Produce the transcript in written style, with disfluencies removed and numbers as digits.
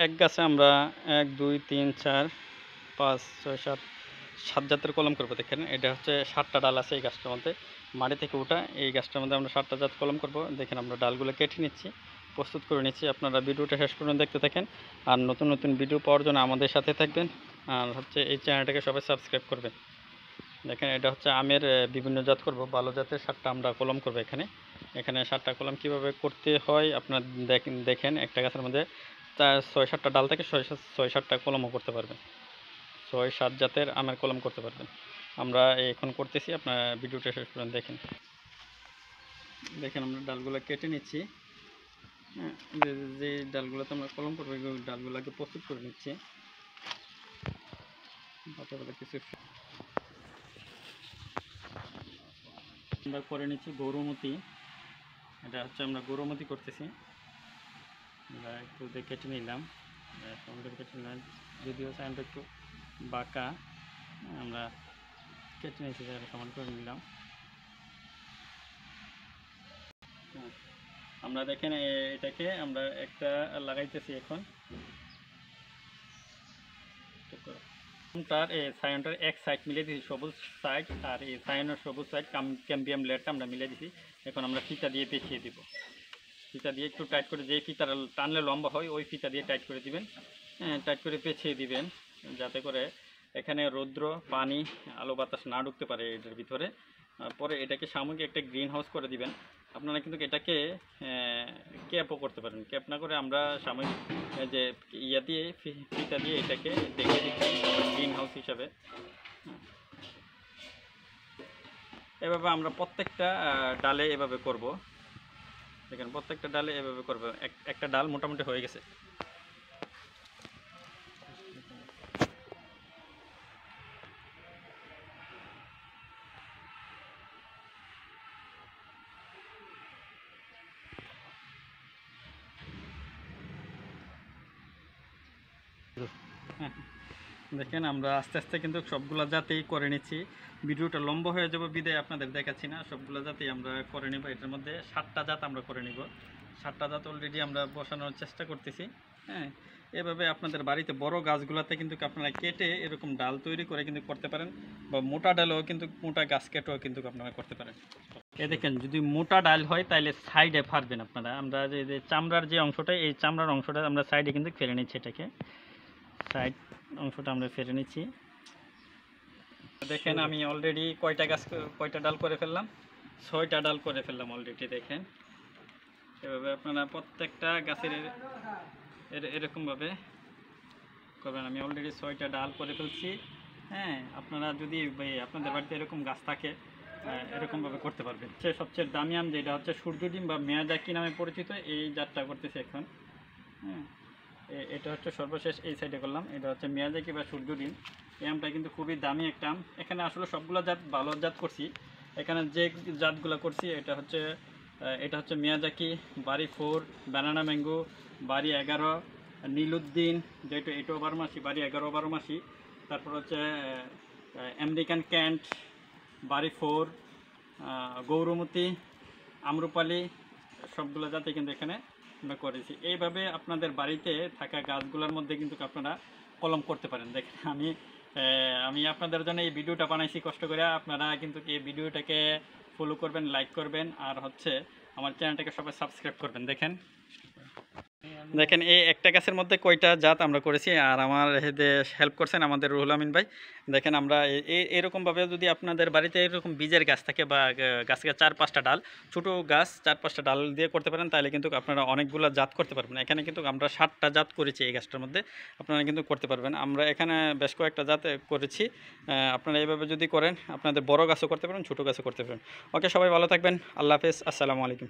এক গাছে আমরা 1 2 3 4 5 6 7 7 জাতের কলম করব। দেখেন এটা হচ্ছে 7টা ডাল আছে এই গাছটার মধ্যে, মাটি থেকে ওঠা। এই গাছটার মধ্যে আমরা 7টা জাত কলম করব। দেখেন আমরা ডালগুলো কেটে নিচ্ছি, প্রস্তুত করে নিচ্ছি। আপনারা ভিডিওটা শেষ পর্যন্ত দেখতে থাকেন আর নতুন নতুন ভিডিও পাওয়ার জন্য আমাদের সাথে থাকবেন। আর হচ্ছে এই চ্যানেলটাকে সবাই সাবস্ক্রাইব করবেন। দেখেন এটা হচ্ছে আমের বিভিন্ন জাত করব, ভালো জাতের 7টা আমরা কলম করব। এখানে 7টা কলম কিভাবে করতে হয় আপনারা দেখেন একটা গাছের মধ্যে 6-7টা ডাল থেকে 6-7টা কলমও করতে পারবেন, 6-7 জাতের আমের কলম করতে পারবেন। আমরা এখন করতেছি, আপনার ভিডিওটা শেষ পর্যন্ত দেখেন। দেখেন আমরা ডালগুলো কেটে নিচ্ছি। হ্যাঁ, যে ডালগুলোতে আমরা কলম করবো ওই ডালগুলোকে প্রস্তুত করে নিচ্ছি। কিছু আমরা করে নিচ্ছি গৌরমতি। এটা হচ্ছে আমরা গৌরমতি করতেছি। আমরা একটু কেটে নিলাম, কেটে নিলাম, যদিও সাইনটা একটু বাঁকা, আমরা কেটে নিয়েছি, সমান করে নিলাম। আমরা দেখেন এটাকে আমরা একটা লাগাইতেছি এখন। তার এই সায়নটার এক সাইড মিলিয়ে দিয়েছি, সবুজ সাইড, আর এই সায়নের সবুজ সাইড ক্যাম্বিয়াম লেয়ারটা আমরা মিলিয়ে দিয়েছি। এখন আমরা ফিতা দিয়ে পেঁচিয়ে দিব। ফিতা দিয়ে একটু টাইট করে, যে ফিতাটা টানলে লম্বা হয় ওই ফিতা দিয়ে টাইট করে দিবেন। হ্যাঁ, টাইট করে পেঁচিয়ে দিবেন যাতে করে এখানে রৌদ্র, পানি, আলো বাতাস না ঢুকতে পারে এটার ভিতরে। পরে এটাকে সাময়িক একটা গ্রিন হাউস করে দিবেন। আপনারা কিন্তু এটাকে ক্যাপও করতে পারেন। ক্যাপ না করে আমরা সাময়িক যে ইয়া দিয়ে ফিতা দিয়ে এটাকে দেখে দিচ্ছি গ্রিন হাউস হিসাবে। এভাবে আমরা প্রত্যেকটা ডালে এভাবে করব। দেখেন প্রত্যেকটা ডালে এভাবে করব। একটা ডাল মোটামুটি হয়ে গেছে। দেখেন আমরা আস্তে আস্তে কিন্তু সবগুলা জাতেই করে নিচ্ছি। ভিডিওটা লম্বা হয়ে যাবে বিদায় আপনাদের দেখাচ্ছি না, সবগুলো জাতেই আমরা করে নিব। এটার মধ্যে 7টা জাত আমরা করে নিব। 7টা জাত অলরেডি আমরা বসানোর চেষ্টা করতেছি। হ্যাঁ, এভাবে আপনাদের বাড়িতে বড় গাছগুলোতে কিন্তু আপনারা কেটে এরকম ডাল তৈরি করে কিন্তু করতে পারেন, বা মোটা ডালেও কিন্তু মোটা গাছ কেটেও কিন্তু আপনারা করতে পারেন। এ দেখেন যদি মোটা ডাল হয় তাহলে সাইডে ফারবেন আপনারা। আমরা যে চামড়ার যে অংশটা, এই চামড়ার অংশটা আমরা সাইডে কিন্তু ফেলে নিচ্ছি। এটাকে সাইড অংশটা আমরা ফেলে নিচ্ছি। দেখেন আমি অলরেডি কয়টা ডাল করে ফেললাম, 6টা ডাল করে ফেললাম অলরেডি। দেখেন এভাবে আপনারা প্রত্যেকটা গাছের এরকমভাবে করবেন। আমি অলরেডি 6টা ডাল করে ফেলছি। হ্যাঁ, আপনারা যদি আপনাদের বাড়িতে এরকম গাছ থাকে এরকমভাবে করতে পারবেন। সবচেয়ে দামি আম যেটা হচ্ছে সূর্য ডিম বা মিয়াজাকি নামে পরিচিত, এই জাতটা করতেছি এখন। হ্যাঁ, এটা হচ্ছে সর্বশেষ এই সাইডে করলাম। এটা হচ্ছে মিয়াজাকি বা সূর্য ডিম। এই আমটা কিন্তু খুবই দামি একটা আম। এখানে আসলে সবগুলো জাত ভালো জাত করছি। এখানে যে জাতগুলো করছি এটা হচ্ছে মিয়াজাকি, বাড়ি 4, ব্যানানা ম্যাঙ্গো, বাড়ি 11, নীলুদ্দিন যেটা এটাও 12 মাসি, বাড়ি 11 12 মাসি। তারপর হচ্ছে আমেরিকান ক্যান্ট, বাড়ি 4, গৌরমতি, আম্রপালি, সবগুলো জাতে কিন্তু এখানে আমরা করেছি। এইভাবে আপনাদের বাড়িতে থাকা গাছগুলোর মধ্যে কিন্তু আপনারা কলম করতে পারেন। দেখেন আমি আপনাদের জন্য এই ভিডিওটা বানাইছি কষ্ট করে। আপনারা কিন্তু এই ভিডিওটাকে ফলো করবেন, লাইক করবেন, আর হচ্ছে আমার চ্যানেলটাকে সবাই সাবস্ক্রাইব করবেন। দেখেন এই একটা গাছের মধ্যে কয়টা জাত আমরা করেছি, আর আমার হেল্প করছেন আমাদের রুহুল আমিন ভাই। দেখেন আমরা এরকমভাবে যদি আপনাদের বাড়িতে এরকম বীজের গাছ থাকে বা গাছকে 4-5টা ডাল, ছোটো গাছ 4-5টা ডাল দিয়ে করতে পারেন, তাহলে কিন্তু আপনারা অনেকগুলো জাত করতে পারবেন। এখানে কিন্তু আমরা 7টা জাত করেছি এই গাছটার মধ্যে, আপনারা কিন্তু করতে পারবেন। আমরা এখানে বেশ কয়েকটা জাত করেছি। আপনারা এইভাবে যদি করেন আপনাদের বড় গাছও করতে পারেন, ছোটো গাছও করতে পারেন। ওকে, সবাই ভালো থাকবেন। আল্লাহ হাফেজ, আসসালামু আলাইকুম।